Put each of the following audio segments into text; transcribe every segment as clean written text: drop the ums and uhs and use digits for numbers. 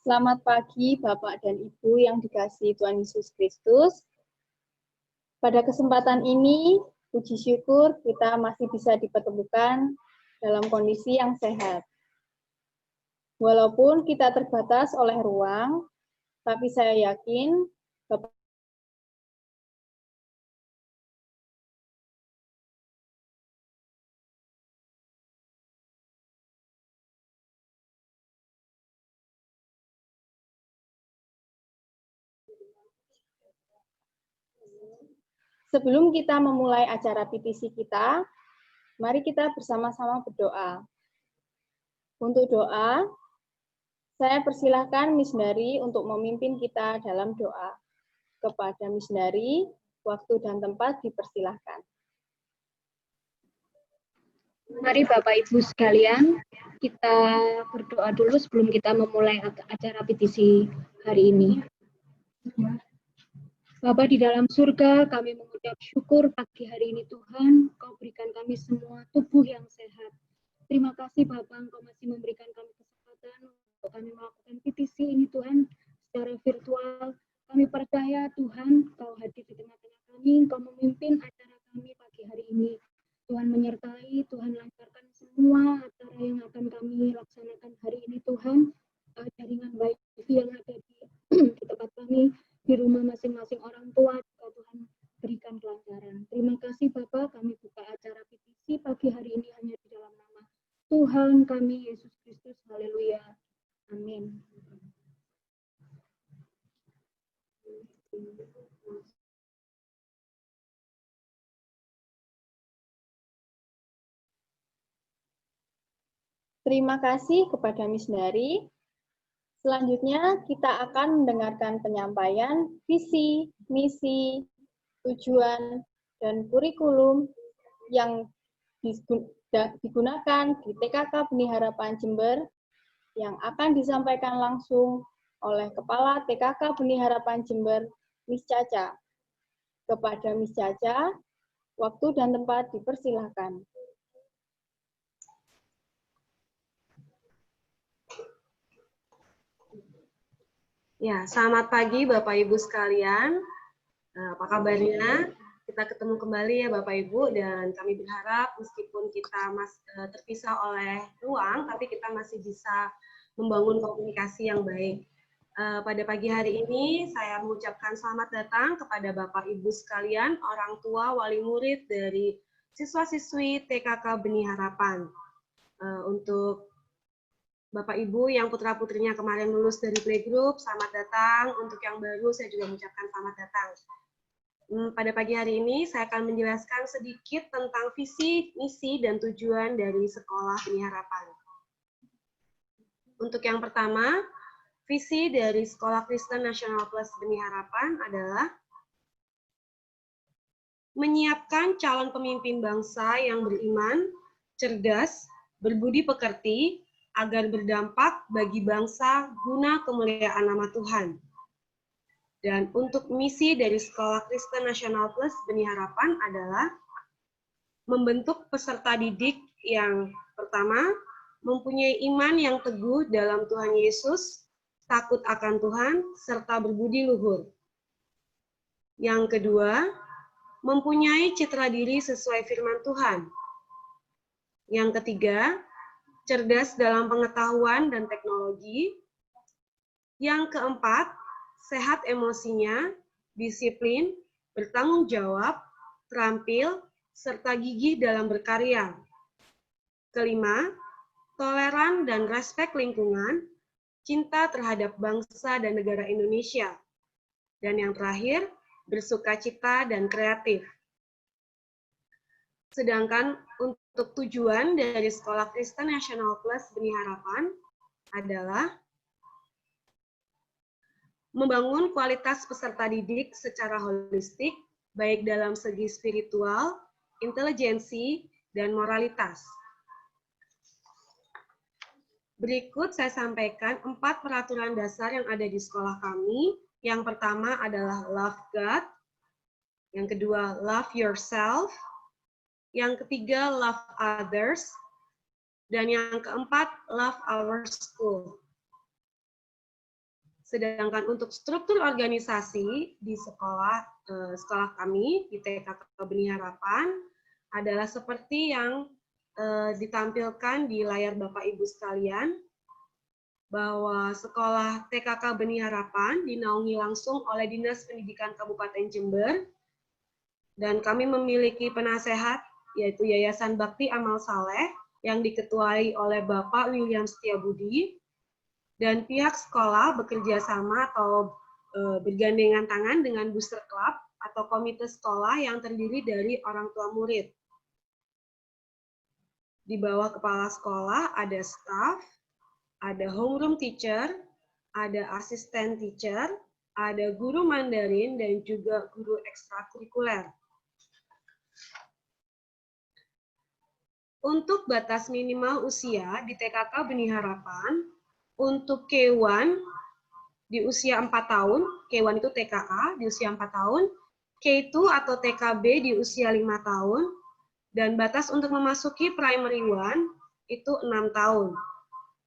Selamat pagi Bapak dan Ibu yang dikasihi Tuhan Yesus Kristus. Pada kesempatan ini, puji syukur kita masih bisa dipertemukan dalam kondisi yang sehat. Walaupun kita terbatas oleh ruang, tapi saya yakin Bapak Sebelum kita memulai acara PTC kita, mari kita bersama-sama berdoa. Untuk doa, saya persilahkan Miss Dari untuk memimpin kita dalam doa. Kepada Miss Dari, waktu dan tempat dipersilahkan. Mari Bapak Ibu sekalian, kita berdoa dulu sebelum kita memulai acara PTC hari ini. Bapa di dalam surga, kami mengucap syukur pagi hari ini Tuhan, Kau berikan kami semua tubuh yang sehat. Terima kasih Bapak, Engkau masih memberikan kami kesempatan untuk kami melakukan PTC ini Tuhan secara virtual. Kami percaya Tuhan, Kau hadir di tengah-tengah kami, Kau memimpin acara kami pagi hari ini. Tuhan menyertai, Tuhan lancarkan semua acara yang akan kami laksanakan hari ini Tuhan. Jaringan wifi yang ada di tempat kami, di rumah masing-masing orang tua, juga Tuhan berikan kelancaran. Terima kasih Bapak, kami buka acara PTC pagi hari ini hanya di dalam nama Tuhan kami, Yesus Kristus. Haleluya. Amin. Terima kasih kepada Miss Dari. Selanjutnya, kita akan mendengarkan penyampaian visi, misi, tujuan, dan kurikulum yang digunakan di TKK Benih Harapan Jember yang akan disampaikan langsung oleh Kepala TKK Benih Harapan Jember, Miss Caca. Kepada Miss Caca, waktu dan tempat dipersilahkan. Ya, selamat pagi Bapak Ibu sekalian. Apa kabarnya? Kita ketemu kembali ya Bapak Ibu, dan kami berharap meskipun kita terpisah oleh ruang, tapi kita masih bisa membangun komunikasi yang baik. Pada pagi hari ini saya mengucapkan selamat datang kepada Bapak Ibu sekalian, orang tua, wali murid dari siswa-siswi TKK Benih Harapan. Untuk Bapak Ibu yang putra-putrinya kemarin lulus dari playgroup, selamat datang. Untuk yang baru, saya juga mengucapkan selamat datang. Pada pagi hari ini, saya akan menjelaskan sedikit tentang visi, misi, dan tujuan dari Sekolah Benih Harapan. Untuk yang pertama, visi dari Sekolah Kristen Nasional Plus Benih Harapan adalah menyiapkan calon pemimpin bangsa yang beriman, cerdas, berbudi pekerti, agar berdampak bagi bangsa guna kemuliaan nama Tuhan. Dan untuk misi dari Sekolah Kristen Nasional Plus Benih Harapan adalah membentuk peserta didik yang pertama, mempunyai iman yang teguh dalam Tuhan Yesus, takut akan Tuhan, serta berbudi luhur. Yang kedua, mempunyai citra diri sesuai firman Tuhan. Yang ketiga, cerdas dalam pengetahuan dan teknologi. Yang keempat, sehat emosinya, disiplin, bertanggung jawab, terampil, serta gigih dalam berkarya. Kelima, toleran dan respek lingkungan, cinta terhadap bangsa dan negara Indonesia. Dan yang terakhir, bersukacita dan kreatif. Sedangkan untuk tujuan dari Sekolah Kristen Nasional Plus Benih Harapan adalah membangun kualitas peserta didik secara holistik, baik dalam segi spiritual, intelijensi, dan moralitas. Berikut saya sampaikan 4 peraturan dasar yang ada di sekolah kami. Yang pertama adalah love God, yang kedua love yourself, yang ketiga love others, dan yang keempat love our school. Sedangkan untuk struktur organisasi di sekolah kami di TKK Benih Harapan adalah seperti yang ditampilkan di layar Bapak Ibu sekalian, bahwa sekolah TKK Benih Harapan dinaungi langsung oleh Dinas Pendidikan Kabupaten Jember, dan kami memiliki penasehat yaitu Yayasan Bakti Amal Saleh yang diketuai oleh Bapak William Setiabudi, dan pihak sekolah bekerja sama atau bergandengan tangan dengan booster club atau komite sekolah yang terdiri dari orang tua murid. Di bawah kepala sekolah ada staff, ada homeroom teacher, ada asisten teacher, ada guru Mandarin, dan juga guru ekstrakurikuler. Untuk batas minimal usia di TKK Benih Harapan, untuk K1 di usia 4 tahun, K1 itu TKA di usia 4 tahun, K2 atau TKB di usia 5 tahun, dan batas untuk memasuki Primary 1 itu 6 tahun.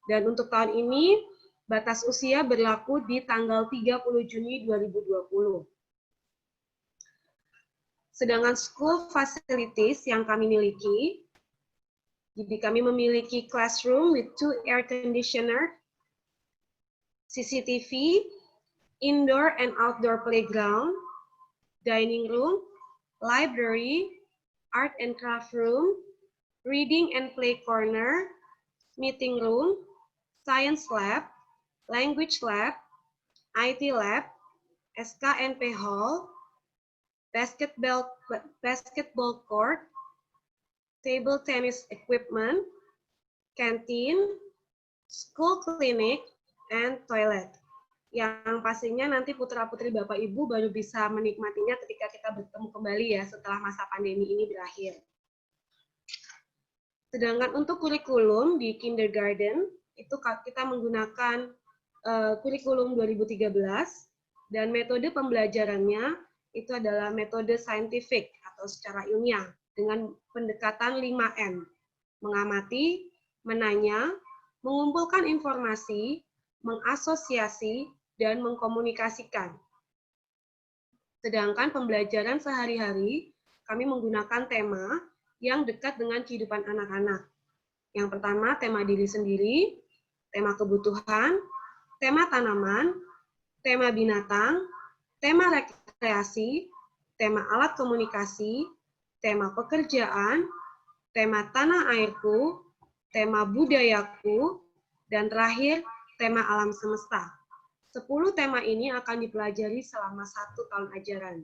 Dan untuk tahun ini, batas usia berlaku di tanggal 30 Juni 2020. Sedangkan school facilities yang kami miliki, jadi kami memiliki classroom with 2 air conditioner, CCTV, indoor and outdoor playground, dining room, library, art and craft room, reading and play corner, meeting room, science lab, language lab, IT lab, SKNP hall, basketball court, table tennis equipment, canteen, school clinic, and toilet. Yang pastinya nanti putra-putri Bapak Ibu baru bisa menikmatinya ketika kita bertemu kembali ya setelah masa pandemi ini berakhir. Sedangkan untuk kurikulum di kindergarten, itu kita menggunakan kurikulum 2013, dan metode pembelajarannya itu adalah metode saintifik atau secara ilmiah dengan pendekatan 5M, mengamati, menanya, mengumpulkan informasi, mengasosiasi, dan mengkomunikasikan. Sedangkan pembelajaran sehari-hari, kami menggunakan tema yang dekat dengan kehidupan anak-anak. Yang pertama, tema diri sendiri, tema kebutuhan, tema tanaman, tema binatang, tema rekreasi, tema alat komunikasi, tema pekerjaan, tema tanah airku, tema budayaku, dan terakhir, tema alam semesta. 10 tema ini akan dipelajari selama 1 tahun ajaran.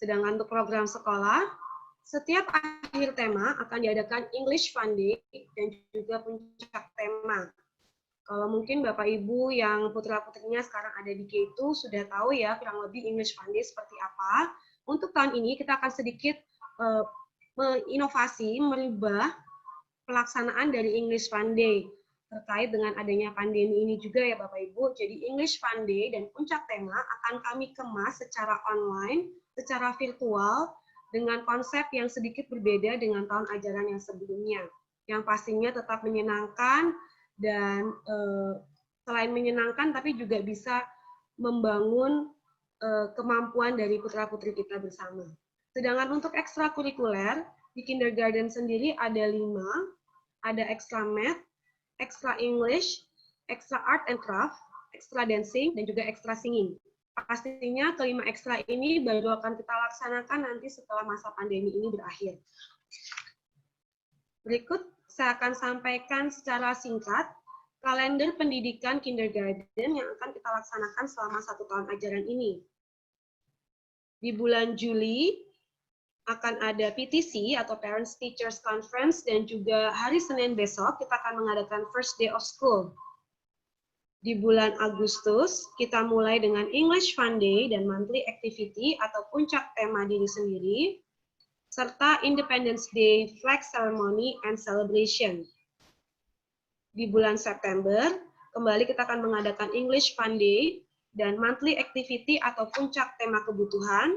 Sedangkan untuk program sekolah, setiap akhir tema akan diadakan English Fun Day dan juga puncak tema. Kalau mungkin Bapak Ibu yang putra-putrinya sekarang ada di K2 sudah tahu ya kurang lebih English Fun Day seperti apa. Untuk tahun ini kita akan sedikit menginovasi, merubah pelaksanaan dari English Fun Day terkait dengan adanya pandemi ini juga ya Bapak Ibu. Jadi English Fun Day dan puncak tema akan kami kemas secara online, secara virtual, dengan konsep yang sedikit berbeda dengan tahun ajaran yang sebelumnya. Yang pastinya tetap menyenangkan dan selain menyenangkan tapi juga bisa membangun kemampuan dari putra-putri kita bersama. Sedangkan untuk ekstrakurikuler, di kindergarten sendiri ada 5, ada extra math, extra English, extra art and craft, extra dancing, dan juga extra singing. Pastinya kelima ekstra ini baru akan kita laksanakan nanti setelah masa pandemi ini berakhir. Berikut saya akan sampaikan secara singkat kalender pendidikan kindergarten yang akan kita laksanakan selama 1 tahun ajaran ini. Di bulan Juli akan ada PTC atau Parents Teachers Conference, dan juga hari Senin besok kita akan mengadakan First Day of School. Di bulan Agustus, kita mulai dengan English Fun Day dan Monthly Activity atau puncak tema diri sendiri, serta Independence Day Flag Ceremony and Celebration. Di bulan September, kembali kita akan mengadakan English Fun Day dan Monthly Activity atau puncak tema kebutuhan.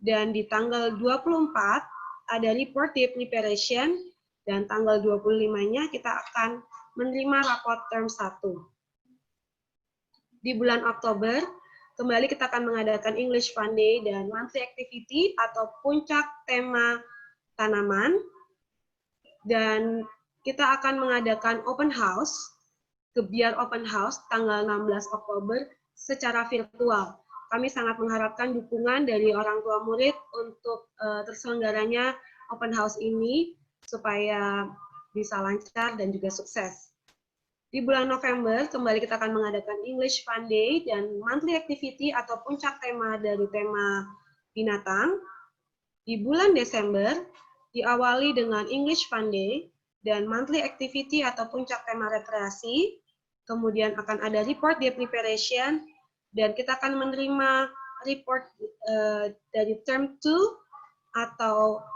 Dan di tanggal 24 ada Report Day Preparation, dan tanggal 25-nya kita akan menerima raport term 1. Di bulan Oktober, kembali kita akan mengadakan English Fun Day dan Monthly Activity atau puncak tema tanaman. Dan kita akan mengadakan open house, Gebiar Open House, tanggal 16 Oktober secara virtual. Kami sangat mengharapkan dukungan dari orang tua murid untuk terselenggaranya open house ini supaya bisa lancar dan juga sukses. Di bulan November, kembali kita akan mengadakan English Fun Day dan Monthly Activity atau puncak tema dari tema binatang. Di bulan Desember, diawali dengan English Fun Day dan Monthly Activity atau puncak tema rekreasi. Kemudian akan ada Report Day Preparation, dan kita akan menerima report dari Term 2 atau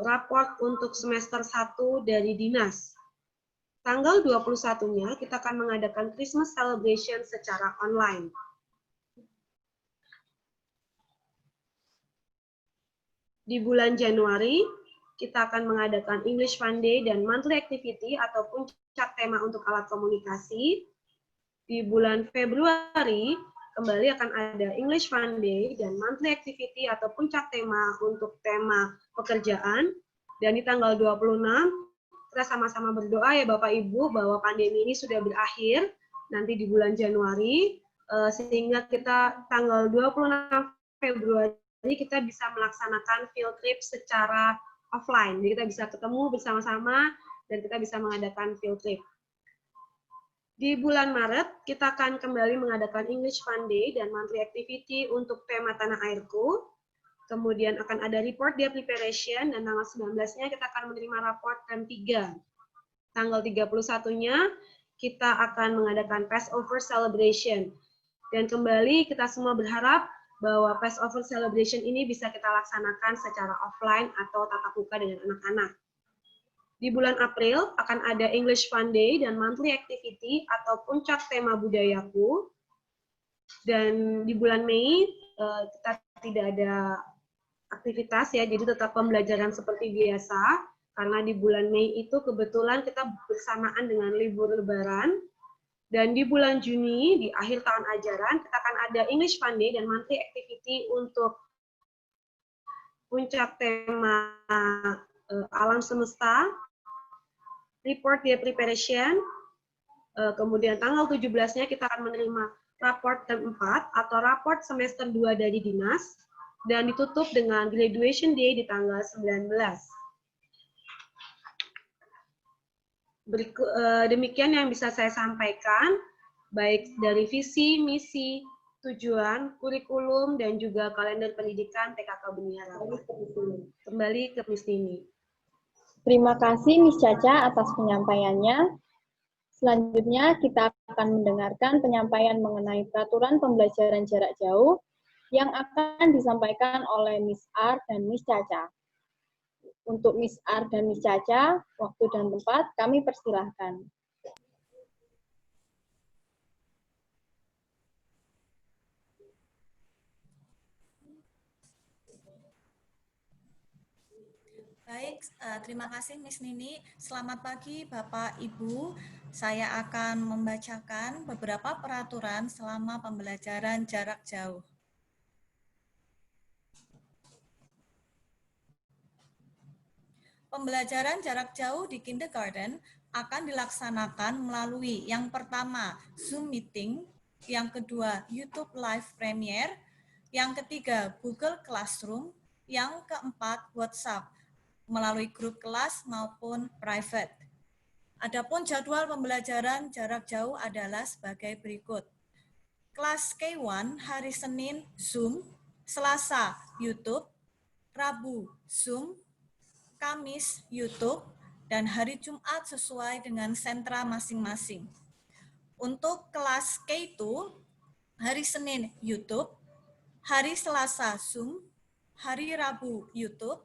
raport untuk semester 1 dari dinas. Tanggal 21-nya kita akan mengadakan Christmas celebration secara online. Di bulan Januari, kita akan mengadakan English Fun Day dan Monthly Activity atau puncak tema untuk alat komunikasi. Di bulan Februari, kembali akan ada English Fun Day dan Monthly Activity atau puncak tema untuk tema pekerjaan. Dan di tanggal 26, kita sama-sama berdoa ya Bapak Ibu bahwa pandemi ini sudah berakhir nanti di bulan Januari, sehingga kita tanggal 26 Februari kita bisa melaksanakan field trip secara offline. Jadi kita bisa ketemu bersama-sama dan kita bisa mengadakan field trip. Di bulan Maret, kita akan kembali mengadakan English Fun Day dan Monthly Activity untuk tema Tanah Airku. Kemudian akan ada Report Day Preparation, dan tanggal 19-nya kita akan menerima raport Term 3. Tanggal 31-nya, kita akan mengadakan Passover Celebration. Dan kembali kita semua berharap bahwa Passover Celebration ini bisa kita laksanakan secara offline atau tatap muka dengan anak-anak. Di bulan April akan ada English Fun Day dan Monthly Activity atau puncak tema budayaku. Dan di bulan Mei kita tidak ada aktivitas ya, jadi tetap pembelajaran seperti biasa. Karena di bulan Mei itu kebetulan kita bersamaan dengan libur Lebaran. Dan di bulan Juni, di akhir tahun ajaran, kita akan ada English Fun Day dan Monthly Activity untuk puncak tema alam semesta, Report Day Preparation, kemudian tanggal 17-nya kita akan menerima raport Term 4 atau raport semester 2 dari dinas, dan ditutup dengan Graduation Day di tanggal 19. Demikian yang bisa saya sampaikan, baik dari visi, misi, tujuan, kurikulum, dan juga kalender pendidikan TKK Benih Harapan. Kembali ke Miss Nini. Terima kasih Miss Caca atas penyampaiannya. Selanjutnya kita akan mendengarkan penyampaian mengenai peraturan pembelajaran jarak jauh yang akan disampaikan oleh Miss R dan Miss Caca. Untuk Miss R dan Miss Caca, waktu dan tempat kami persilahkan. Baik, terima kasih Miss Nini. Selamat pagi Bapak Ibu. Saya akan membacakan beberapa peraturan selama pembelajaran jarak jauh. Pembelajaran jarak jauh di kindergarten akan dilaksanakan melalui yang pertama Zoom meeting, yang kedua YouTube Live Premiere, yang ketiga Google Classroom, yang keempat WhatsApp melalui grup kelas maupun private. Adapun jadwal pembelajaran jarak jauh adalah sebagai berikut. Kelas K1 hari Senin Zoom, Selasa YouTube, Rabu Zoom, Kamis YouTube, dan hari Jumat sesuai dengan sentra masing-masing. Untuk kelas K2 hari Senin YouTube, hari Selasa Zoom, hari Rabu YouTube,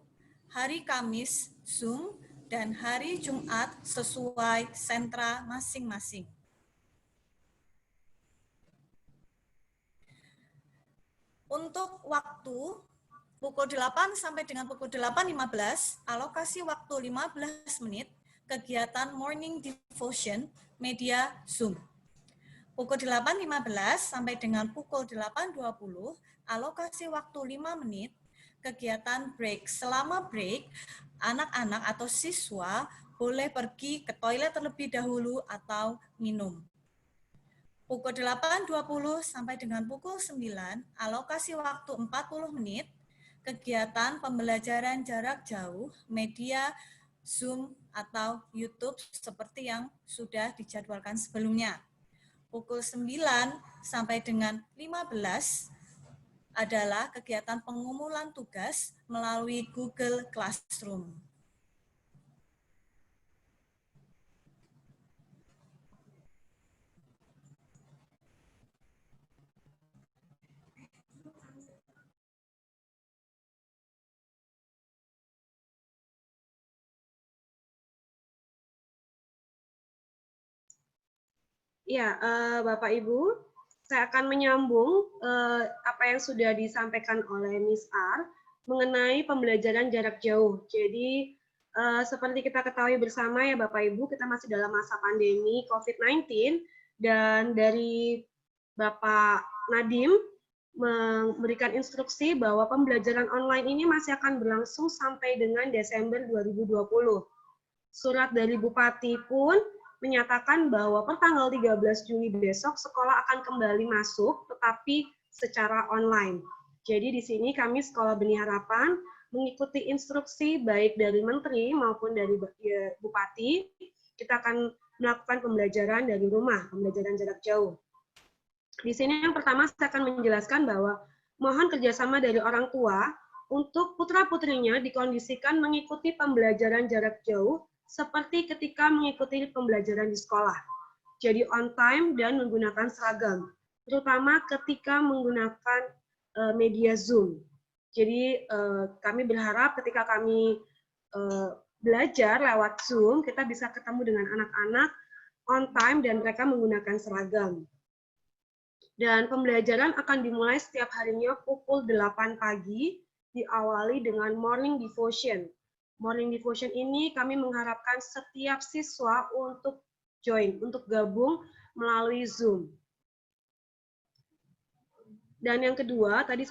hari Kamis Zoom, dan hari Jumat sesuai sentra masing-masing. Untuk waktu pukul 8 sampai dengan pukul 8.15, alokasi waktu 15 menit, kegiatan morning devotion, media Zoom. Pukul 8.15 sampai dengan pukul 8.20, alokasi waktu 5 menit, kegiatan break. Selama break, anak-anak atau siswa boleh pergi ke toilet terlebih dahulu atau minum. Pukul 8.20 sampai dengan pukul 9, alokasi waktu 40 menit, kegiatan pembelajaran jarak jauh, media Zoom atau YouTube seperti yang sudah dijadwalkan sebelumnya. Pukul 9 sampai dengan 15 adalah kegiatan pengumpulan tugas melalui Google Classroom. Ya, Bapak Ibu, saya akan menyambung apa yang sudah disampaikan oleh Miss R mengenai pembelajaran jarak jauh. Jadi, seperti kita ketahui bersama ya Bapak Ibu, kita masih dalam masa pandemi COVID-19, dan dari Bapak Nadiem memberikan instruksi bahwa pembelajaran online ini masih akan berlangsung sampai dengan Desember 2020. Surat dari Bupati pun menyatakan bahwa per tanggal 13 Juli besok sekolah akan kembali masuk, tetapi secara online. Jadi di sini kami Sekolah Benih Harapan mengikuti instruksi baik dari Menteri maupun dari Bupati, kita akan melakukan pembelajaran dari rumah, pembelajaran jarak jauh. Di sini yang pertama saya akan menjelaskan bahwa mohon kerjasama dari orang tua untuk putra-putrinya dikondisikan mengikuti pembelajaran jarak jauh seperti ketika mengikuti pembelajaran di sekolah. Jadi on time dan menggunakan seragam, terutama ketika menggunakan media Zoom. Jadi kami berharap ketika kami belajar lewat Zoom, kita bisa ketemu dengan anak-anak on time dan mereka menggunakan seragam. Dan pembelajaran akan dimulai setiap harinya pukul 8 pagi, diawali dengan morning devotion. Morning devotion ini kami mengharapkan setiap siswa untuk join, untuk gabung melalui Zoom. Dan yang ketiga tadi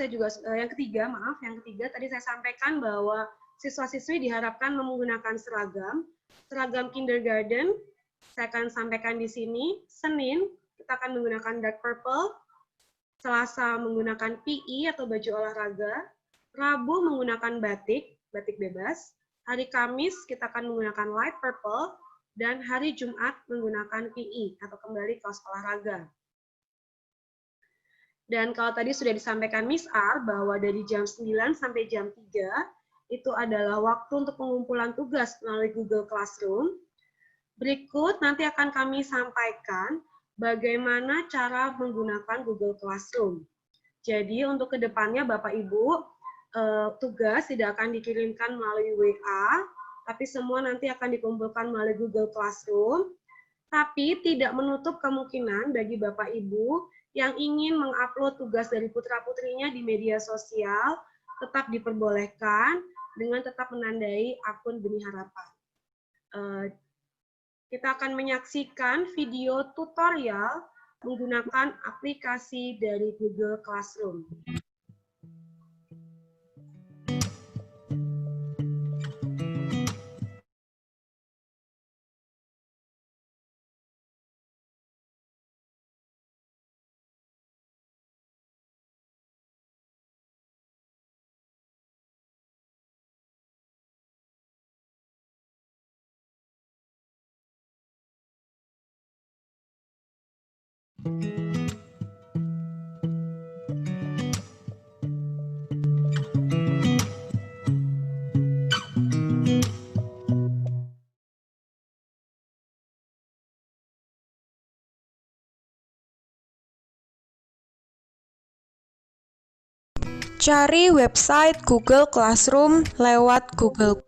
saya sampaikan bahwa siswa-siswi diharapkan menggunakan seragam kindergarten. Saya akan sampaikan di sini. Senin kita akan menggunakan dark purple, Selasa menggunakan PE atau baju olahraga, Rabu menggunakan batik bebas, hari Kamis kita akan menggunakan light purple, dan hari Jumat menggunakan PE atau kembali kaos olahraga. Dan kalau tadi sudah disampaikan Miss R bahwa dari jam 9 sampai jam 3 itu adalah waktu untuk pengumpulan tugas melalui Google Classroom. Berikut nanti akan kami sampaikan bagaimana cara menggunakan Google Classroom. Jadi untuk kedepannya Bapak Ibu, tugas tidak akan dikirimkan melalui WA, tapi semua nanti akan dikumpulkan melalui Google Classroom. Tapi tidak menutup kemungkinan bagi Bapak Ibu yang ingin mengupload tugas dari putra-putrinya di media sosial, tetap diperbolehkan dengan tetap menandai akun Benih Harapan. Kita akan menyaksikan video tutorial menggunakan aplikasi dari Google Classroom. Cari website Google Classroom lewat Google.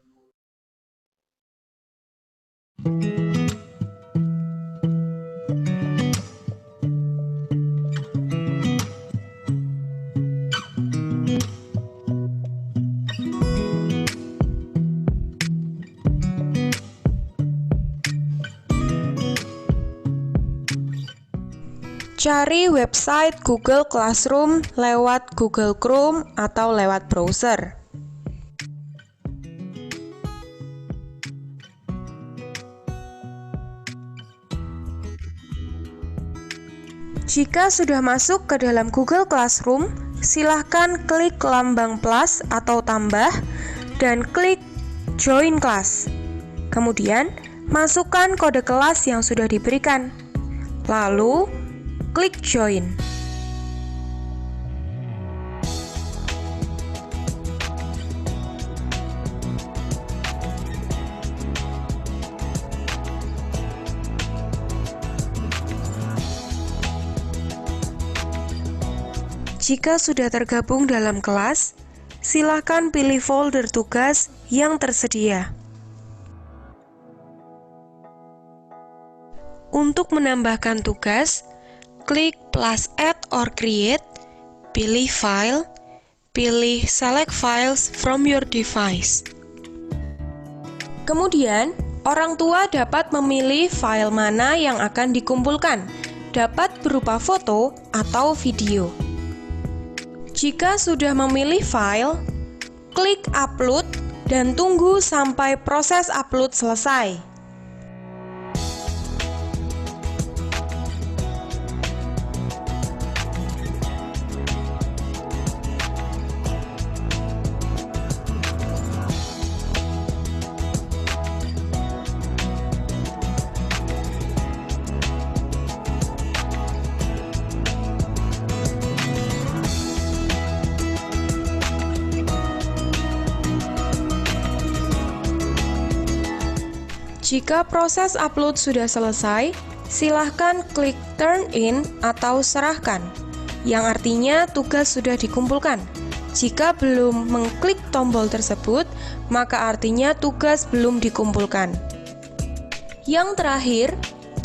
Cari website Google Classroom lewat Google Chrome atau lewat browser. Jika sudah masuk ke dalam Google Classroom, silahkan klik lambang plus atau tambah dan klik Join Class. Kemudian, masukkan kode kelas yang sudah diberikan. Lalu, klik Join. Jika sudah tergabung dalam kelas, silakan pilih folder tugas yang tersedia. Untuk menambahkan tugas, klik plus add or create, pilih file, pilih select files from your device. Kemudian, orang tua dapat memilih file mana yang akan dikumpulkan, dapat berupa foto atau video. Jika sudah memilih file, klik upload dan tunggu sampai proses upload selesai. Jika proses upload sudah selesai, silahkan klik Turn in atau serahkan, yang artinya tugas sudah dikumpulkan. Jika belum mengklik tombol tersebut, maka artinya tugas belum dikumpulkan. Yang terakhir,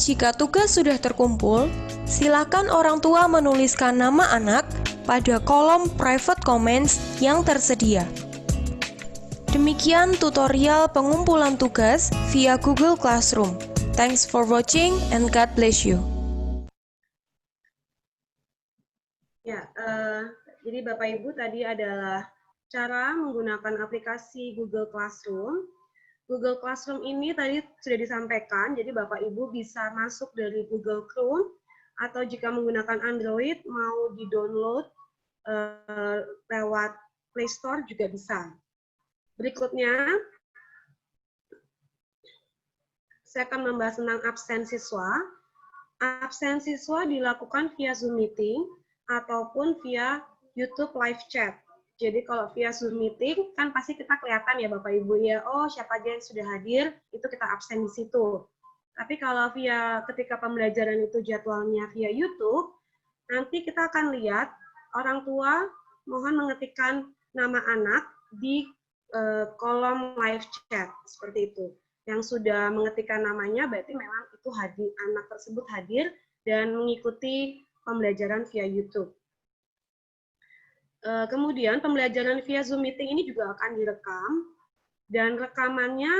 jika tugas sudah terkumpul, silakan orang tua menuliskan nama anak pada kolom private comments yang tersedia. Demikian tutorial pengumpulan tugas via Google Classroom. Thanks for watching and God bless you. Ya, jadi Bapak Ibu tadi adalah cara menggunakan aplikasi Google Classroom. Google Classroom ini tadi sudah disampaikan, jadi Bapak Ibu bisa masuk dari Google Chrome atau jika menggunakan Android mau di-download lewat Play Store juga bisa. Berikutnya, saya akan membahas tentang absen siswa. Absen siswa dilakukan via Zoom Meeting ataupun via YouTube Live Chat. Jadi kalau via Zoom Meeting, kan pasti kita kelihatan ya Bapak Ibu ya, oh siapa aja yang sudah hadir, itu kita absen di situ. Tapi kalau via ketika pembelajaran itu jadwalnya via YouTube, nanti kita akan lihat orang tua mohon mengetikkan nama anak di kolom live chat seperti itu. Yang sudah mengetikkan namanya berarti memang itu hadir, anak tersebut hadir dan mengikuti pembelajaran via YouTube. Kemudian pembelajaran via Zoom Meeting ini juga akan direkam dan rekamannya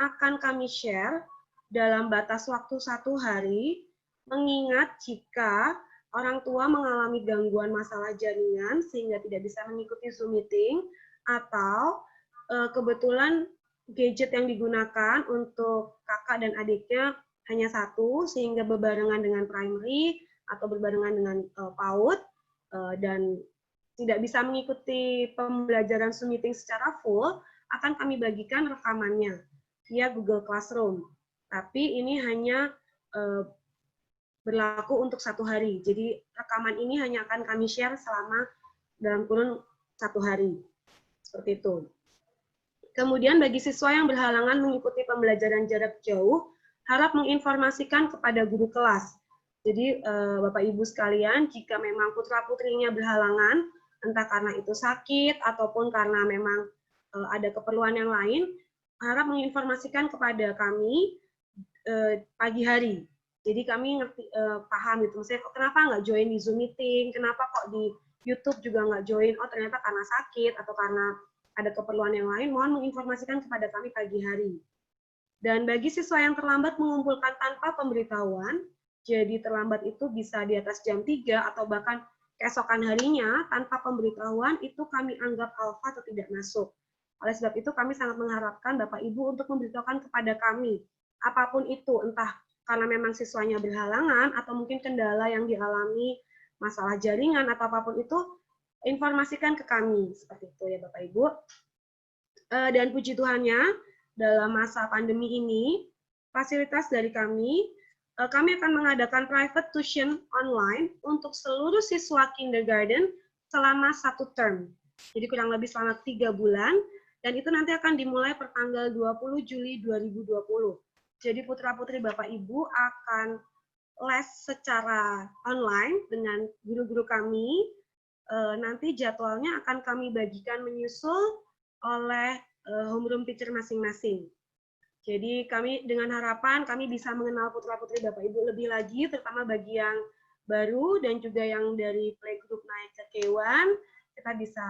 akan kami share dalam batas waktu 1 hari, mengingat jika orang tua mengalami gangguan masalah jaringan sehingga tidak bisa mengikuti Zoom Meeting atau kebetulan gadget yang digunakan untuk kakak dan adiknya hanya satu, sehingga berbarengan dengan primary atau berbarengan dengan PAUD, dan tidak bisa mengikuti pembelajaran Zoom Meeting secara full, akan kami bagikan rekamannya via Google Classroom. Tapi ini hanya berlaku untuk 1 hari. Jadi rekaman ini hanya akan kami share selama dalam kurun 1 hari. Seperti itu. Kemudian bagi siswa yang berhalangan mengikuti pembelajaran jarak jauh, harap menginformasikan kepada guru kelas. Jadi Bapak Ibu sekalian, jika memang putra-putrinya berhalangan, entah karena itu sakit ataupun karena memang ada keperluan yang lain, harap menginformasikan kepada kami pagi hari. Jadi kami paham gitu, misalnya kenapa nggak join di Zoom Meeting, kenapa kok di YouTube juga nggak join, oh ternyata karena sakit atau karena ada keperluan yang lain, mohon menginformasikan kepada kami pagi hari. Dan bagi siswa yang terlambat mengumpulkan tanpa pemberitahuan, jadi terlambat itu bisa di atas jam 3 atau bahkan keesokan harinya tanpa pemberitahuan, itu kami anggap alfa atau tidak masuk. Oleh sebab itu kami sangat mengharapkan Bapak Ibu untuk memberitahukan kepada kami, apapun itu, entah karena memang siswanya berhalangan atau mungkin kendala yang dialami, masalah jaringan atau apapun itu, informasikan ke kami. Seperti itu ya Bapak Ibu. Dan puji Tuhannya, dalam masa pandemi ini, fasilitas dari kami akan mengadakan private tuition online untuk seluruh siswa kindergarten selama 1 term. Jadi kurang lebih selama 3 bulan, dan itu nanti akan dimulai pertanggal 20 Juli 2020. Jadi putra-putri Bapak Ibu akan les secara online dengan guru-guru kami. Nanti jadwalnya akan kami bagikan menyusul oleh homeroom teacher masing-masing. Jadi kami dengan harapan kami bisa mengenal putra-putri Bapak Ibu lebih lagi, terutama bagi yang baru dan juga yang dari playgroup naik ke K1, kita bisa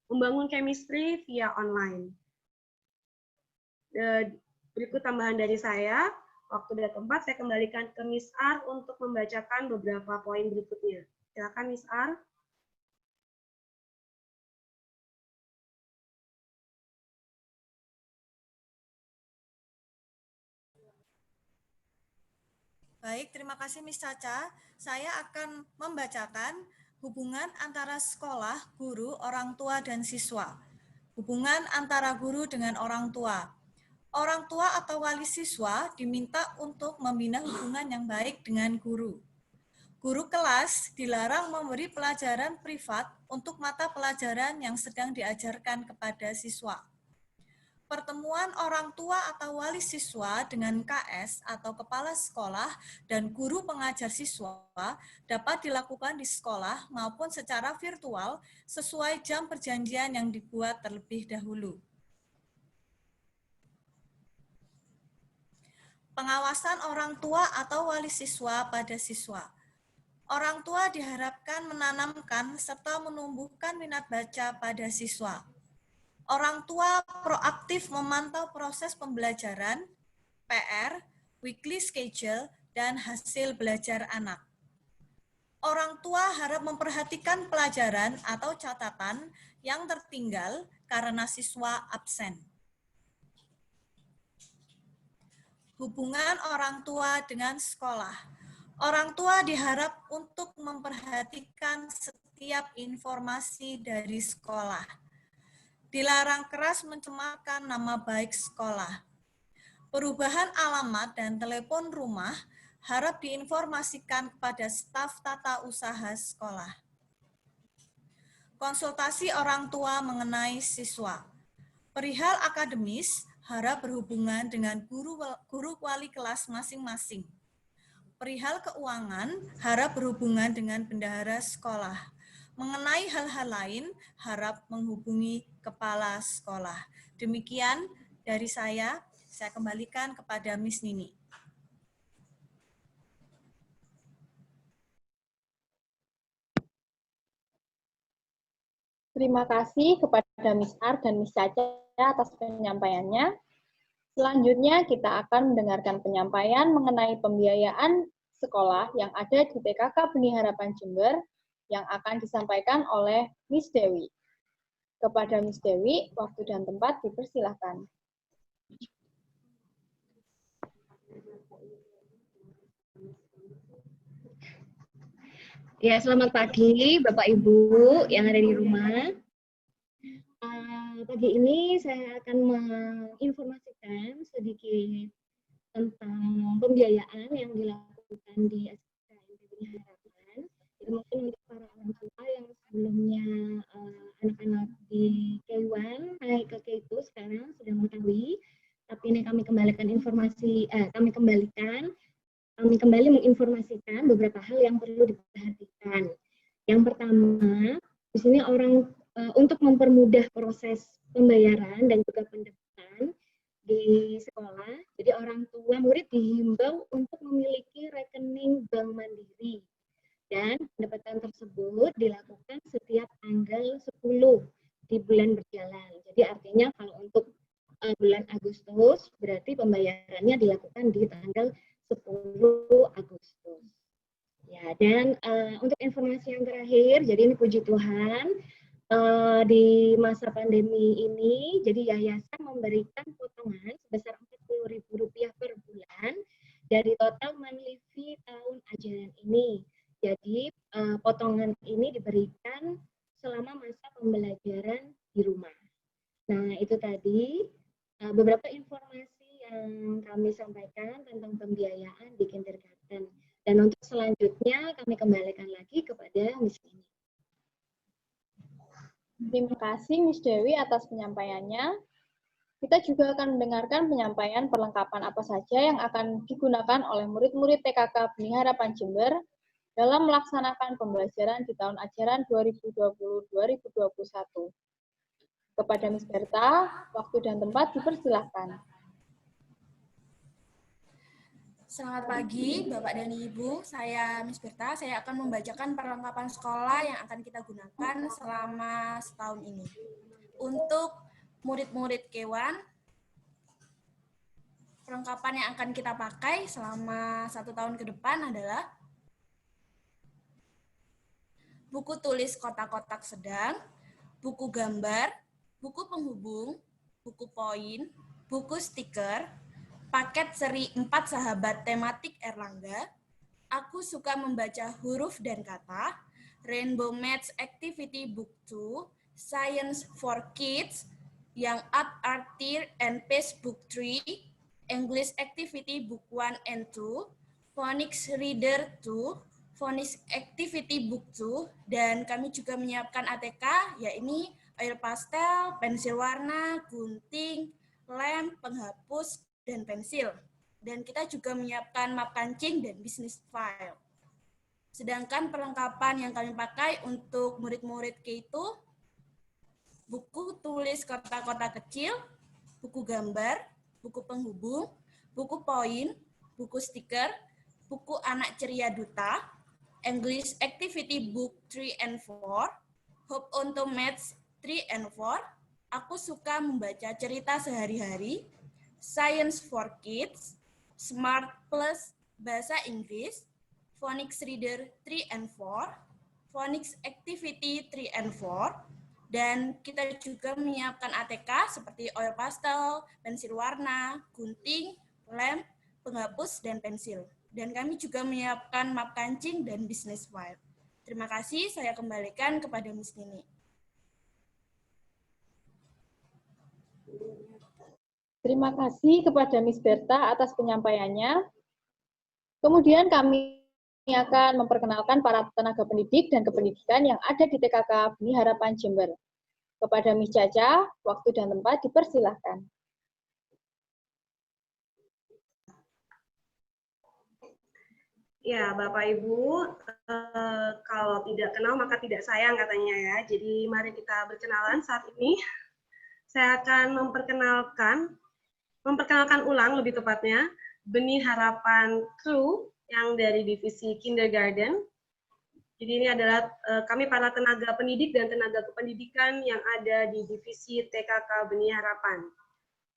membangun chemistry via online. Berikut tambahan dari saya. Waktu dan tempat saya kembalikan ke Miss R untuk membacakan beberapa poin berikutnya. Silakan Miss R. Baik, terima kasih Miss Caca. Saya akan membacakan hubungan antara sekolah, guru, orang tua, dan siswa. Hubungan antara guru dengan orang tua. Orang tua atau wali siswa diminta untuk membina hubungan yang baik dengan guru. Guru kelas dilarang memberi pelajaran privat untuk mata pelajaran yang sedang diajarkan kepada siswa. Pertemuan orang tua atau wali siswa dengan KS atau kepala sekolah dan guru pengajar siswa dapat dilakukan di sekolah maupun secara virtual sesuai jam perjanjian yang dibuat terlebih dahulu. Pengawasan orang tua atau wali siswa pada siswa. Orang tua diharapkan menanamkan serta menumbuhkan minat baca pada siswa. Orang tua proaktif memantau proses pembelajaran, PR, weekly schedule, dan hasil belajar anak. Orang tua harap memperhatikan pelajaran atau catatan yang tertinggal karena siswa absen. Hubungan orang tua dengan sekolah. Orang tua diharap untuk memperhatikan setiap informasi dari sekolah. Dilarang keras mencemarkan nama baik sekolah. Perubahan alamat dan telepon rumah harap diinformasikan kepada staf tata usaha sekolah. Konsultasi orang tua mengenai siswa. Perihal akademis harap berhubungan dengan guru wali kelas masing-masing. Perihal keuangan harap berhubungan dengan bendahara sekolah. Mengenai hal-hal lain, harap menghubungi kepala sekolah. Demikian dari saya kembalikan kepada Miss Nini. Terima kasih kepada Miss R dan Miss Caca atas penyampaiannya. Selanjutnya kita akan mendengarkan penyampaian mengenai pembiayaan sekolah yang ada di PKK Benih Harapan Jember yang akan disampaikan oleh Miss Dewi. Kepada Miss Dewi, waktu dan tempat dipersilahkan. Ya, selamat pagi Bapak Ibu yang ada di rumah. Pagi ini saya akan menginformasikan sedikit tentang pembiayaan yang dilakukan di SKMP Benih Harapan. Jadi mungkin untuk para orang tua yang sebelumnya anak-anak di K1 naik ke K2 sekarang sudah mengetahui, tapi ini kami kembali menginformasikan beberapa hal yang perlu diperhatikan. Yang pertama, di sini untuk mempermudah proses pembayaran dan juga pendaftaran di sekolah, jadi orang tua murid dihimbau untuk memiliki rekening bank mandiri. Dan pendapatan tersebut dilakukan setiap tanggal 10 di bulan berjalan. Jadi artinya kalau untuk bulan Agustus, berarti pembayarannya dilakukan di tanggal 10 Agustus. Dan untuk informasi yang terakhir, jadi ini puji Tuhan, di masa pandemi ini, jadi yayasan memberikan potongan sebesar Rp40.000 per bulan dari total monthly fee tahun ajaran ini. Jadi potongan ini diberikan selama masa pembelajaran di rumah. Nah, itu tadi beberapa informasi yang kami sampaikan tentang pembiayaan di kindergarten. Dan untuk selanjutnya kami kembalikan lagi kepada Miss Nini. Terima kasih Miss Dewi atas penyampaiannya. Kita juga akan mendengarkan penyampaian perlengkapan apa saja yang akan digunakan oleh murid-murid TKK Benih Harapan Jember dalam melaksanakan pembelajaran di tahun ajaran 2020-2021. Kepada Miss Berta, waktu dan tempat dipersilahkan. Selamat pagi, Bapak dan Ibu. Saya Miss Berta. Saya akan membacakan perlengkapan sekolah yang akan kita gunakan selama setahun ini. Untuk murid-murid K1, perlengkapan yang akan kita pakai selama 1 tahun ke depan adalah buku tulis kotak-kotak sedang, buku gambar, buku penghubung, buku poin, buku stiker, paket seri 4 sahabat tematik Erlangga, aku suka membaca huruf dan kata, Rainbow Maths Activity Book 2, Science for Kids, Young Art Tier and Pace Book 3, English Activity Book 1 and 2, Phonics Reader 2, Phonics Activity Book 2, dan kami juga menyiapkan ATK, yaitu oil pastel, pensil warna, gunting, lem, penghapus, dan pensil. Dan kita juga menyiapkan map kancing dan business file. Sedangkan perlengkapan yang kami pakai untuk murid-murid K itu, buku tulis kotak-kotak kecil, buku gambar, buku penghubung, buku poin, buku stiker, buku anak ceria duta, English Activity Book 3 and 4, Hope Onto Maths 3 and 4, aku suka membaca cerita sehari-hari, Science for Kids, Smart Plus Bahasa Inggris, Phonics Reader 3 and 4, Phonics Activity 3 and 4, dan kita juga menyiapkan ATK seperti oil pastel, pensil warna, gunting, lem, penghapus, dan pensil. Dan kami juga menyiapkan map kancing dan business file. Terima kasih, saya kembalikan kepada Miss Nini. Terima kasih kepada Miss Berta atas penyampaiannya. Kemudian kami akan memperkenalkan para tenaga pendidik dan kependidikan yang ada di TKK Benih Harapan Jember. Kepada Miss Caca, waktu dan tempat dipersilahkan. Ya, Bapak Ibu, kalau tidak kenal maka tidak sayang katanya ya. Jadi mari kita berkenalan saat ini. Saya akan memperkenalkan ulang lebih tepatnya Benih Harapan Kru yang dari divisi kindergarten. Jadi ini adalah kami para tenaga pendidik dan tenaga kependidikan yang ada di divisi TKK Benih Harapan.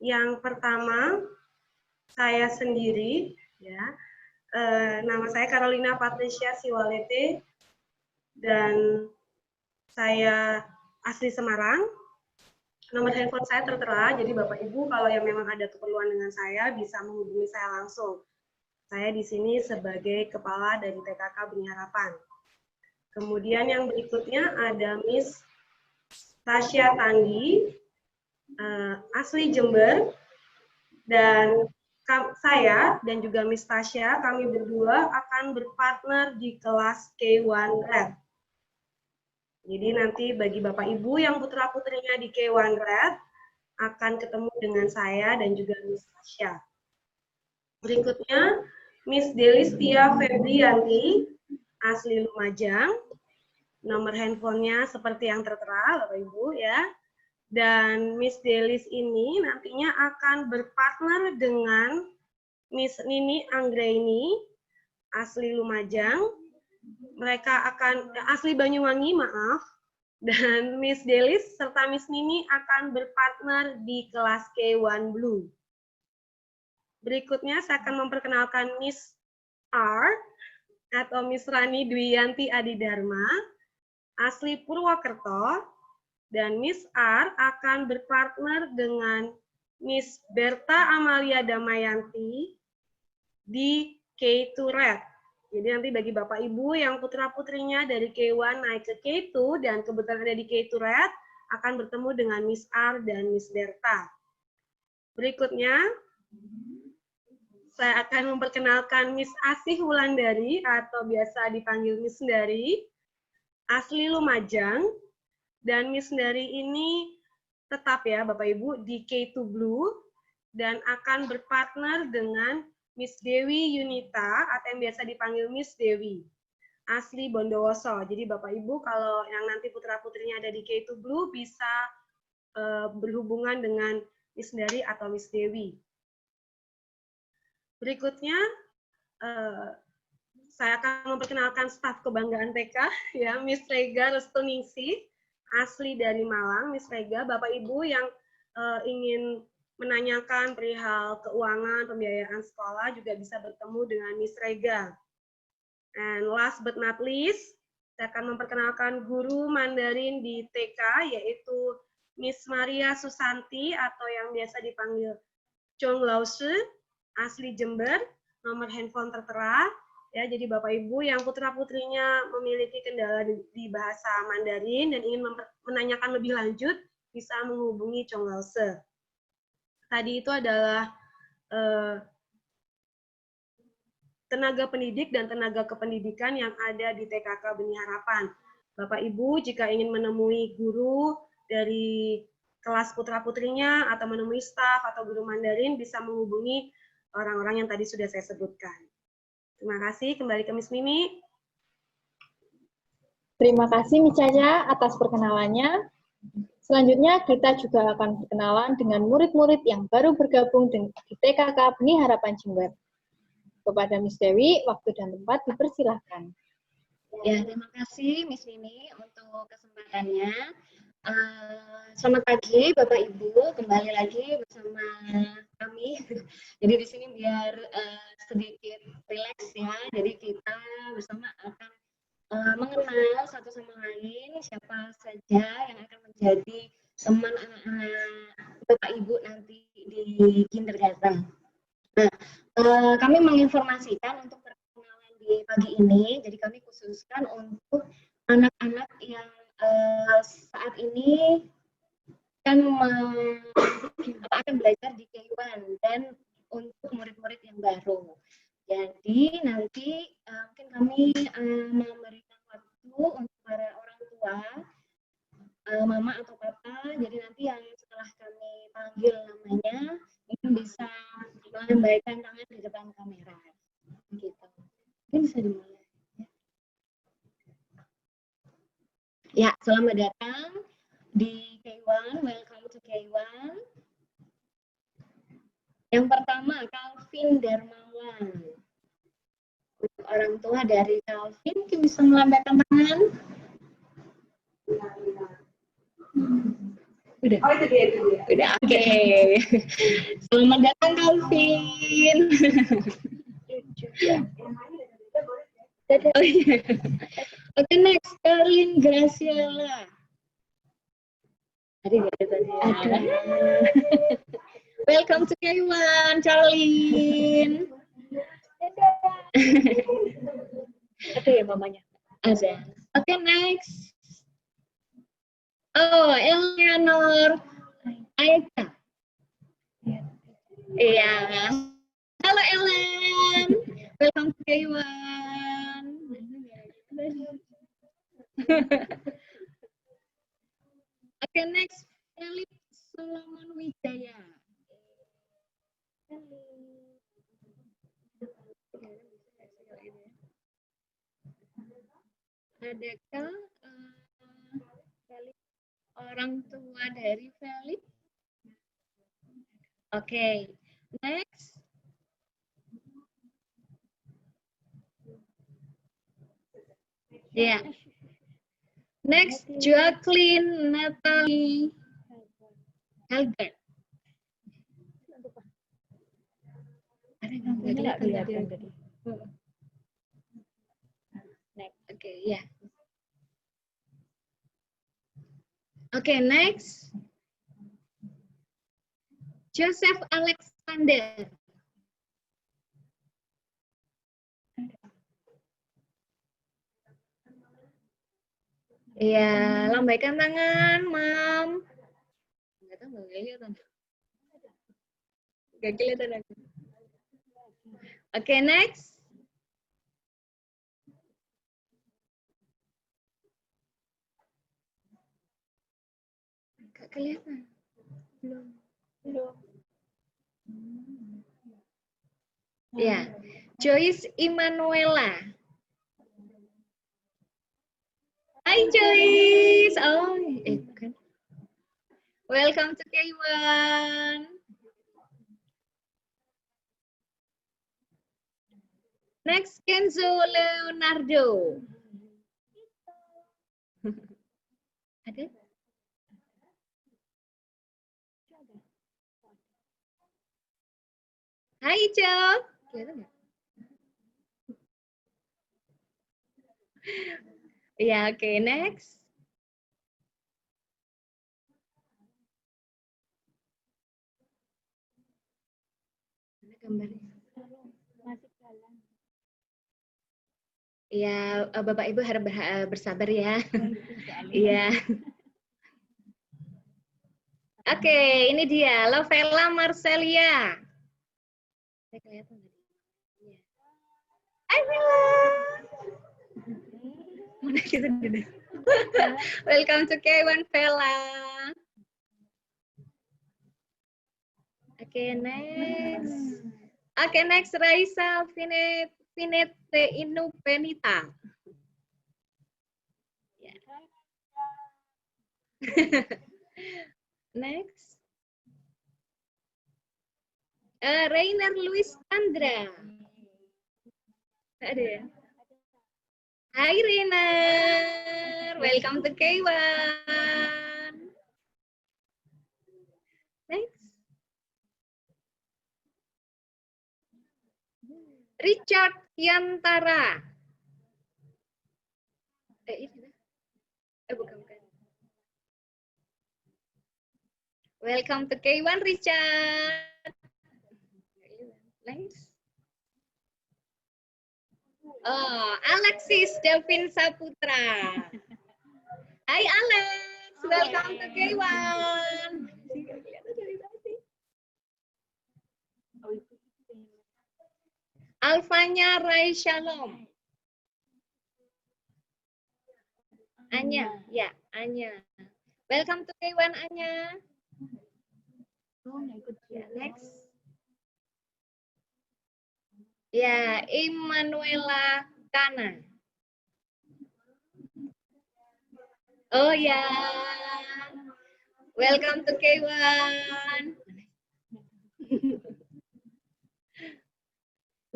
Yang pertama, saya sendiri, ya, nama saya Carolina Patricia Siwalete dan saya asli Semarang. Nomor handphone saya tertera, jadi Bapak Ibu kalau yang memang ada keperluan dengan saya bisa menghubungi saya langsung. Saya di sini sebagai kepala dari TKK Benih Harapan. Kemudian yang berikutnya ada Miss Tasya Tandi, asli Jember, dan saya dan juga Miss Tasya, kami berdua akan berpartner di kelas K1 Red. Jadi nanti bagi Bapak Ibu yang putra-putrinya di K1 Red akan ketemu dengan saya dan juga Miss Tasya. Berikutnya Miss Delistia Febrianti, asli Lumajang. Nomor handphonenya seperti yang tertera Bapak Ibu ya. Dan Miss Delis ini nantinya akan berpartner dengan Miss Nini Anggraini, asli Lumajang. Mereka akan asli Banyuwangi, maaf. Dan Miss Delis serta Miss Nini akan berpartner di kelas K1 Blue. Berikutnya saya akan memperkenalkan Miss R, atau Miss Rani Dwiyanti Adidharma asli Purwokerto, dan Miss R akan berpartner dengan Miss Berta Amalia Damayanti di K2 Red. Jadi nanti bagi Bapak Ibu yang putra-putrinya dari K1 naik ke K2 dan kebetulan ada di K2 Red, akan bertemu dengan Miss R dan Miss Berta. Berikutnya, saya akan memperkenalkan Miss Asih Wulandari atau biasa dipanggil Miss Ndari, asli Lumajang, dan Miss Ndari ini tetap ya Bapak Ibu di K2 Blue dan akan berpartner dengan Miss Dewi Yunita atau yang biasa dipanggil Miss Dewi, asli Bondowoso. Jadi Bapak Ibu kalau yang nanti putra-putrinya ada di K2 Blue bisa berhubungan dengan Miss Ndari atau Miss Dewi. Berikutnya, saya akan memperkenalkan staf kebanggaan TK, ya, Miss Rega Restuningsih, asli dari Malang. Miss Rega, Bapak Ibu yang ingin menanyakan perihal keuangan, pembiayaan sekolah juga bisa bertemu dengan Miss Rega. And last but not least, saya akan memperkenalkan guru Mandarin di TK, yaitu Miss Maria Susanti atau yang biasa dipanggil Chong Lause, asli Jember, nomor handphone tertera. Ya, jadi Bapak Ibu yang putra-putrinya memiliki kendala di bahasa Mandarin dan ingin menanyakan lebih lanjut, bisa menghubungi Chong Lause. Tadi itu adalah tenaga pendidik dan tenaga kependidikan yang ada di TKK Benih Harapan. Bapak Ibu jika ingin menemui guru dari kelas putra-putrinya atau menemui staf atau guru Mandarin bisa menghubungi orang-orang yang tadi sudah saya sebutkan. Terima kasih, kembali ke Miss Mimi. Terima kasih Miss Caca atas perkenalannya. Selanjutnya kita juga akan berkenalan dengan murid-murid yang baru bergabung di TKK Benih Harapan Jember. Kepada Miss Dewi, waktu dan tempat dipersilahkan. Ya, terima kasih Miss Mimi untuk kesempatannya. Selamat pagi Bapak Ibu, kembali lagi bersama kami. Jadi di sini biar sedikit rileks ya. Jadi kita bersama akan mengenal satu sama lain siapa saja yang akan menjadi teman anak-anak Bapak Ibu nanti di kindergarten. Nah, kami menginformasikan untuk perkenalan di pagi ini. Jadi kami khususkan untuk anak-anak yang saat ini kan akan belajar di K1 dan untuk murid-murid yang baru. Jadi nanti mungkin kami memberikan waktu untuk para orang tua, mama atau papa. Jadi nanti yang setelah kami panggil namanya, ini bisa melambaikan tangan di depan kamera. Gitu. Mungkin bisa dimulai. Ya, selamat datang di K1, welcome to K1. Yang pertama, Calvin Darmawan. Untuk orang tua dari Calvin, bisa melambaikan tangan. Udah. Oh, itu dia. Udah, oke. Okay. Selamat datang, Calvin. Oh, iya. Oke, next, Karlin Graciela. Ada. Welcome to K1, Charlene. Ada ya mamanya? Ada. Oke, next. Oh, Eleanor Aika. Iya. Halo, Ellen. Welcome to K1. Oke, next. Felix Solomon Wijaya. Adakah Felix orang tua dari Felix? Oke, next. Ya. Yeah. Next, Jacqueline Natalie Helbert. Ada nggak kelihatan tadi? Oke, ya. Oke, next. Joseph Alexander. Iya, lambaikan tangan, Mam. Nggak tahu, nggak kelihatan. Nggak kelihatan aku. Oke, next. Nggak kelihatan. Belum. Ya, Joyce Immanuela. Hai Joyce. Oh, bukan. Welcome to K1. Next, Kenzo Leonardo. Ada? Hai Cok. Kelihatan nggak? Ya, oke, next. Mana gambarnya? Ya, Bapak Ibu harap bersabar ya. Iya. Oke, ini dia, Lovella Marcelia. Saya kelihatan tadi. Iya. Hai Vella. Mana kita duduk? Welcome to K1 Vella. Oke, next. Oke, next Raisa Finete Inu Penita. Ya. Next. Rainer Luis Andra. Ada ya? Hai Rainer, welcome to K1. Next. Richard Yantara. Ini. Bukan. Welcome to K1 Richard. Next. Oh, Alexis Devin Saputra. Hai Alex, welcome to K1. Alfanya Rai Shalom. Anya, ya, Anya. Welcome to K1 Anya. Ya, next. Ya, Immanuela Kana. Oh ya. Welcome to K1.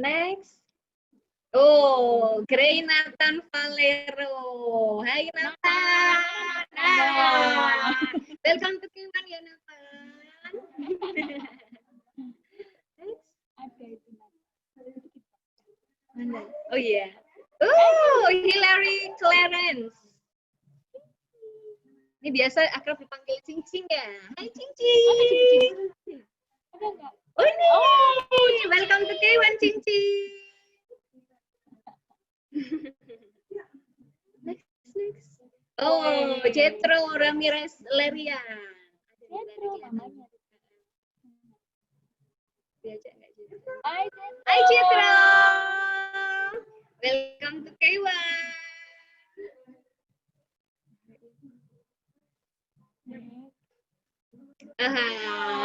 Next. Oh, Grey Nathan Valero. Hai Nathan. Welcome to K1 ya Nathan. Next. Oh iya. Oh, Hillary Clarence. Ini biasa akrab dipanggil Cincin ya. Hai Cincin. Oh ini. Welcome to K1 Cincin. Next. Oh, Jetro Ramirez Lerian. Diajak nggak Jetro? Hai Jetro. Welcome to K1.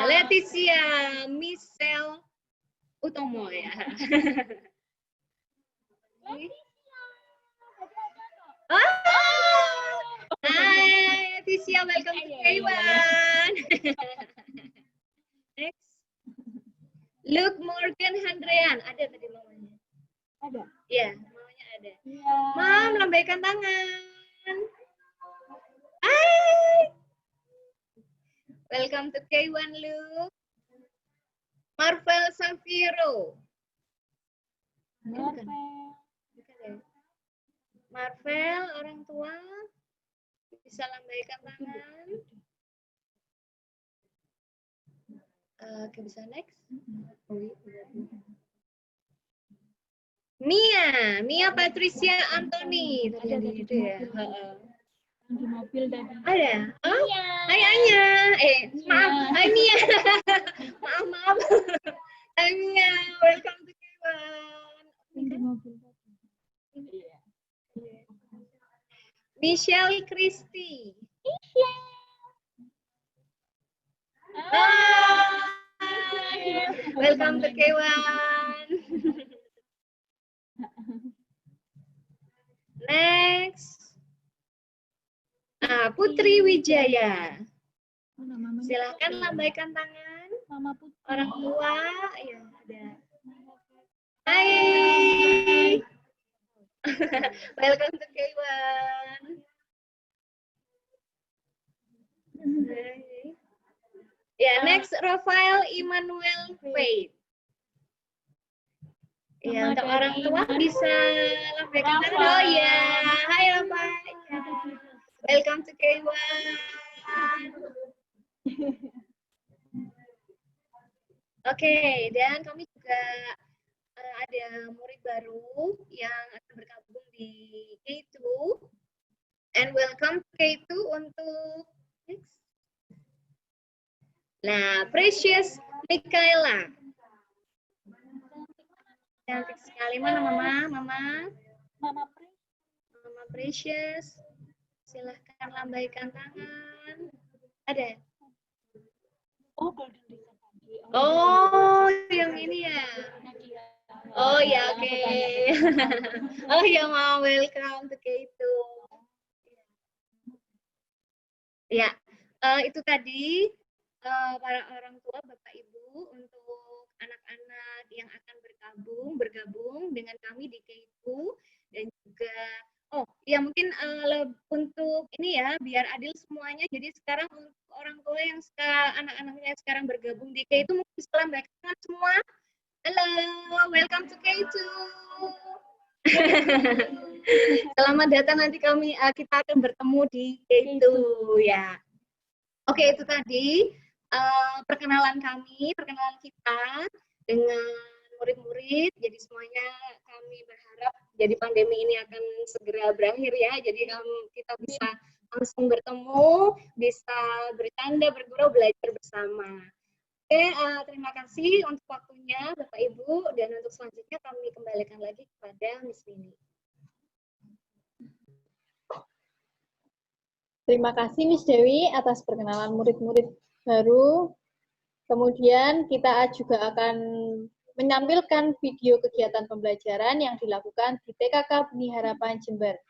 Leticia Michelle Utomo ya. Hai Leticia, welcome to K1. Next. Luke Morgan Handrean, ada tadi mamanya? Ada. Iya, mamanya ada. Ya. Mam, lambaikan tangan. Hai. Welcome to K1 Luke. Marvel Safiro. Marvel, orang tua bisa lambaikan tangan. Oke, bisa next. Mia Patricia Anthony tadi itu ya. Di mobil tadi. Ada? Oh, Hai Anya. Maaf. Hai Mia. maaf. Hai Mia, welcome to K1. Di mobil tadi. Iya. Michelle Christy. Welcome to K1. Next. Putri Wijaya. Silahkan lambaikan tangan. Mama Putri. Orang tua, ya ada. Hai. Welcome to K1. Ya, next Rafael Immanuel Faith. Ya, untuk orang tua bisa lambaikan tangan. Oh ya, hai Rafael. Welcome to K1. Oke, dan kami juga ada murid baru yang akan bergabung di K2. And welcome to K2 untuk next. Nah, Precious Michaela. Cantik sekali. Mana Mama? Mama Precious. Silahkan lambaikan tangan. Ada? Oh, Golden Lisa tadi. Oh, yang ini ya. Oh ya, oke. Oh ya, mau welcome to K2. Ya, itu tadi para orang tua, Bapak Ibu, untuk anak-anak yang akan bergabung dengan kami di K2 dan juga ya mungkin untuk ini ya biar adil semuanya. Jadi sekarang untuk orang tua yang anak-anaknya sekarang bergabung di K2 mungkin bisa lambaikan semua. Halo, welcome to K2. Selamat datang, nanti kita akan bertemu di K2 ya. Oke, itu tadi perkenalan kita dengan murid-murid. Jadi semuanya kami berharap jadi pandemi ini akan segera berakhir ya. Jadi kita bisa langsung bertemu, bisa bercanda, bergurau, belajar bersama. Oke, terima kasih untuk waktunya Bapak Ibu, dan untuk selanjutnya kami kembalikan lagi kepada Miss Winnie. Terima kasih Miss Dewi atas perkenalan murid-murid baru. Kemudian kita juga akan menampilkan video kegiatan pembelajaran yang dilakukan di TKK Benih Harapan Jember.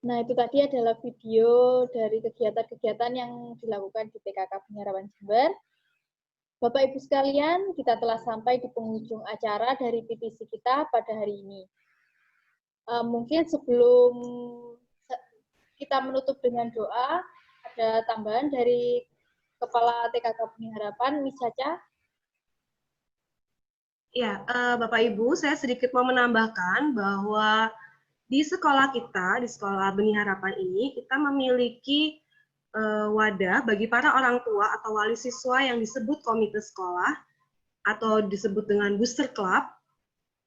Nah, itu tadi adalah video dari kegiatan-kegiatan yang dilakukan di PKK Bumi Harapan Jember. Bapak Ibu sekalian, kita telah sampai di penghujung acara dari PTC kita pada hari ini. Mungkin sebelum kita menutup dengan doa, ada tambahan dari Kepala TKK Bumi Harapan, Miss Caca. Ya, Bapak Ibu, saya sedikit mau menambahkan bahwa di sekolah kita, di sekolah Benih Harapan ini, kita memiliki wadah bagi para orang tua atau wali siswa yang disebut komite sekolah atau disebut dengan Booster Club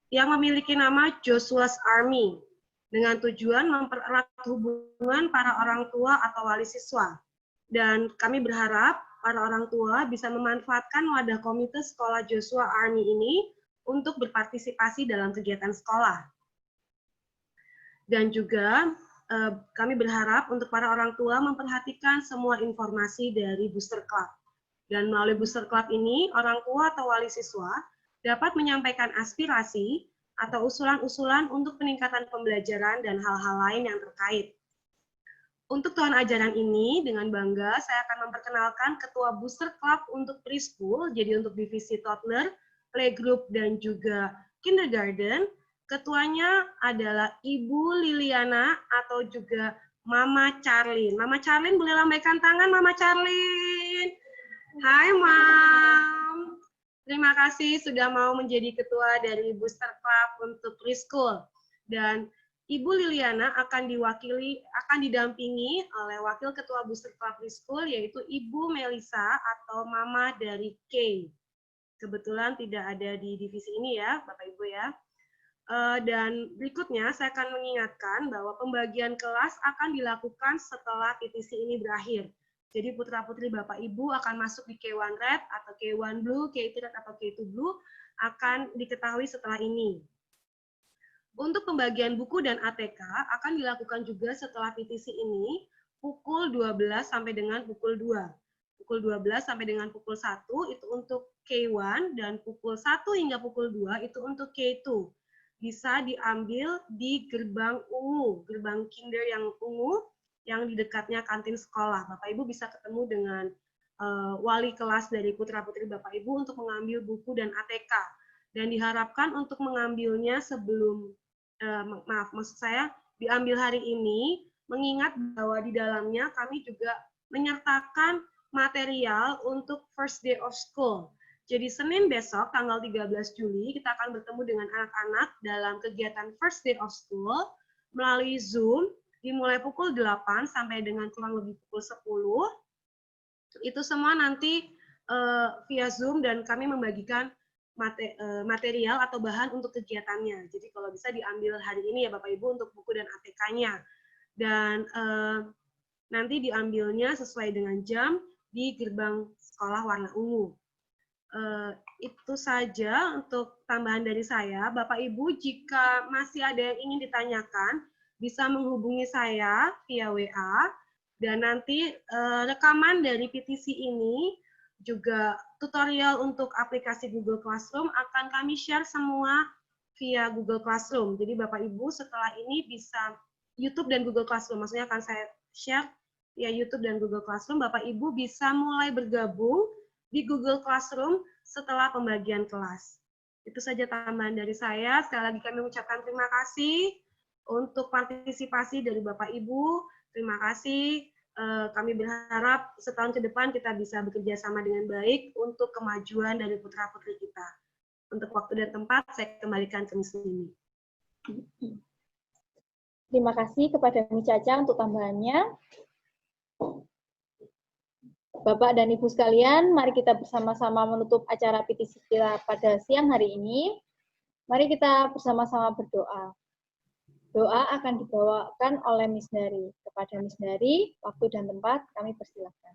yang memiliki nama Joshua's Army dengan tujuan mempererat hubungan para orang tua atau wali siswa. Dan kami berharap para orang tua bisa memanfaatkan wadah komite sekolah Joshua Army ini untuk berpartisipasi dalam kegiatan sekolah. Dan juga kami berharap untuk para orang tua memperhatikan semua informasi dari Booster Club. Dan melalui Booster Club ini, orang tua atau wali siswa dapat menyampaikan aspirasi atau usulan-usulan untuk peningkatan pembelajaran dan hal-hal lain yang terkait. Untuk tahun ajaran ini, dengan bangga saya akan memperkenalkan Ketua Booster Club untuk Preschool, jadi untuk divisi toddler, playgroup, dan juga kindergarten. Ketuanya adalah Ibu Liliana atau juga Mama Charlene. Mama Charlene boleh lambaikan tangan, Mama Charlene. Hai, Mam. Terima kasih sudah mau menjadi ketua dari Booster Club untuk Preschool. Dan Ibu Liliana akan didampingi oleh Wakil Ketua Booster Club Preschool, yaitu Ibu Melisa atau Mama dari K. Kebetulan tidak ada di divisi ini ya, Bapak Ibu ya. Dan berikutnya saya akan mengingatkan bahwa pembagian kelas akan dilakukan setelah PTC ini berakhir. Jadi putra-putri Bapak Ibu akan masuk di K1 Red atau K1 Blue, K2 Red atau K2 Blue akan diketahui setelah ini. Untuk pembagian buku dan ATK akan dilakukan juga setelah PTC ini pukul 12 sampai dengan pukul 2. Pukul 12 sampai dengan pukul 1 itu untuk K1 dan pukul 1 hingga pukul 2 itu untuk K2. Bisa diambil di gerbang ungu, gerbang kinder yang ungu, yang di dekatnya kantin sekolah. Bapak Ibu bisa ketemu dengan wali kelas dari putra-putri Bapak Ibu untuk mengambil buku dan ATK. Dan diharapkan untuk mengambilnya sebelum, maksud saya, diambil hari ini, mengingat bahwa di dalamnya kami juga menyertakan material untuk first day of school. Jadi Senin besok, tanggal 13 Juli, kita akan bertemu dengan anak-anak dalam kegiatan First Day of School melalui Zoom, dimulai pukul 8 sampai dengan kurang lebih pukul 10. Itu semua nanti via Zoom dan kami membagikan material atau bahan untuk kegiatannya. Jadi kalau bisa diambil hari ini ya Bapak Ibu untuk buku dan ATK-nya. Dan nanti diambilnya sesuai dengan jam di gerbang sekolah warna ungu. Itu saja untuk tambahan dari saya. Bapak Ibu, jika masih ada yang ingin ditanyakan, bisa menghubungi saya via WA. Dan nanti rekaman dari PTC ini juga tutorial untuk aplikasi Google Classroom akan kami share semua via Google Classroom. Jadi Bapak Ibu setelah ini bisa YouTube dan Google Classroom, maksudnya akan saya share via YouTube dan Google Classroom. Bapak Ibu bisa mulai bergabung di Google Classroom setelah pembagian kelas. Itu saja tambahan dari saya. Sekali lagi kami mengucapkan terima kasih untuk partisipasi dari Bapak Ibu. Terima kasih. Kami berharap setahun ke depan kita bisa bekerja sama dengan baik untuk kemajuan dari putra-putri kita. Untuk waktu dan tempat, saya kembalikan ke Miss Nini. Terima kasih kepada Miss Caca untuk tambahannya. Bapak dan Ibu sekalian, mari kita bersama-sama menutup acara PTC kita pada siang hari ini. Mari kita bersama-sama berdoa. Doa akan dibawakan oleh Miss Dari. Kepada Miss Dari, waktu dan tempat kami persilahkan.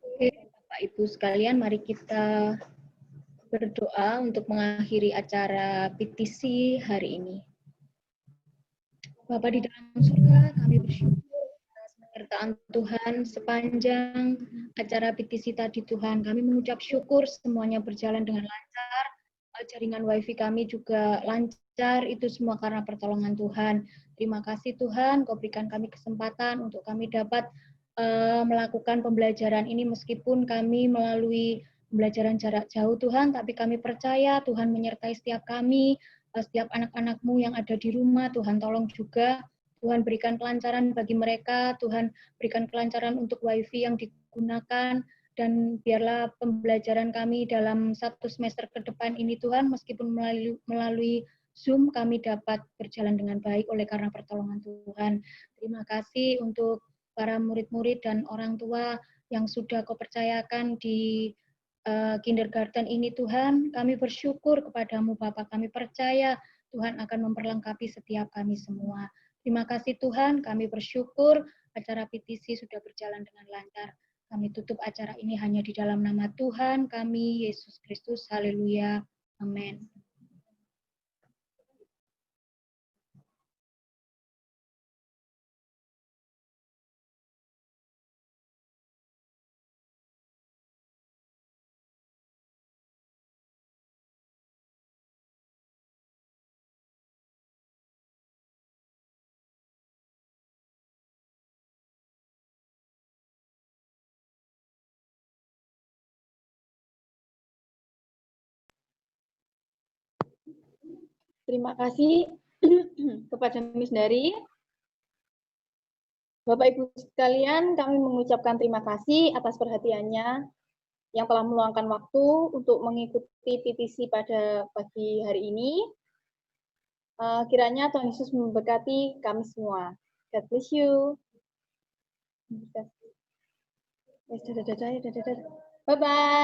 Oke, Bapak Ibu sekalian, mari kita berdoa untuk mengakhiri acara PTC hari ini. Bapa di dalam surga, kami bersyukur atas penyertaan Tuhan sepanjang acara PTC tadi Tuhan. Kami mengucap syukur semuanya berjalan dengan lancar, jaringan WiFi kami juga lancar, itu semua karena pertolongan Tuhan. Terima kasih Tuhan, Kau berikan kami kesempatan untuk kami dapat melakukan pembelajaran ini meskipun kami melalui pembelajaran jarak jauh Tuhan, tapi kami percaya Tuhan menyertai setiap kami, setiap anak-anak-Mu yang ada di rumah. Tuhan tolong juga, Tuhan berikan kelancaran bagi mereka, Tuhan berikan kelancaran untuk WiFi yang digunakan, dan biarlah pembelajaran kami dalam 1 semester ke depan ini Tuhan, meskipun melalui Zoom kami dapat berjalan dengan baik oleh karena pertolongan Tuhan. Terima kasih untuk para murid-murid dan orang tua yang sudah Kau percayakan di kindergarten ini Tuhan. Kami bersyukur kepadamu Bapa, kami percaya Tuhan akan memperlengkapi setiap kami semua. Terima kasih Tuhan, kami bersyukur acara PTC sudah berjalan dengan lancar. Kami tutup acara ini hanya di dalam nama Tuhan kami, Yesus Kristus. Haleluya. Amin. Terima kasih kepada Miss Dari. Bapak Ibu sekalian, kami mengucapkan terima kasih atas perhatiannya yang telah meluangkan waktu untuk mengikuti PTC pada pagi hari ini. Kiranya Tuhan Yesus memberkati kami semua. God bless you. Bye-bye.